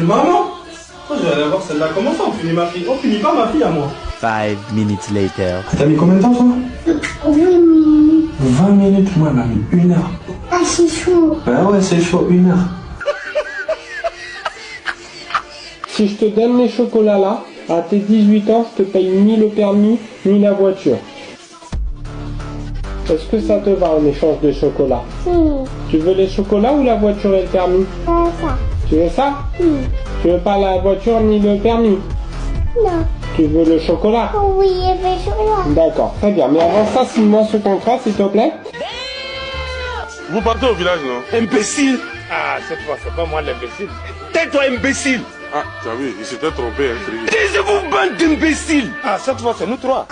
Maman, oh, je vais aller voir celle-là. Comment ça on punit ma fille? On punit pas ma fille à moi. 5 minutes later. T'as mis combien de temps toi? 20 minutes. 20 minutes, moi elle m'a mis 1 heure. Ah, c'est chaud. Bah ouais, c'est chaud, 1 heure. Si je te donne les chocolats là, à tes 18 ans, je te paye ni le permis, ni la voiture. Est-ce que ça te va en échange de chocolat? Tu veux les chocolats ou la voiture et le permis? Ça. Tu veux ça? Tu veux pas la voiture ni le permis? Non. Tu veux le chocolat? Oui, il y avait chocolat. D'accord, très bien. Mais avant ça, signe-moi ce contrat, s'il te plaît. Vous partez au village, non? Imbécile! Ah, cette fois, c'est pas moi l'imbécile. Tais-toi, imbécile! Ah, tu as vu, il s'était trompé, hein, frère. Taisez-vous, bande d'imbéciles! Ah, cette fois, c'est nous trois.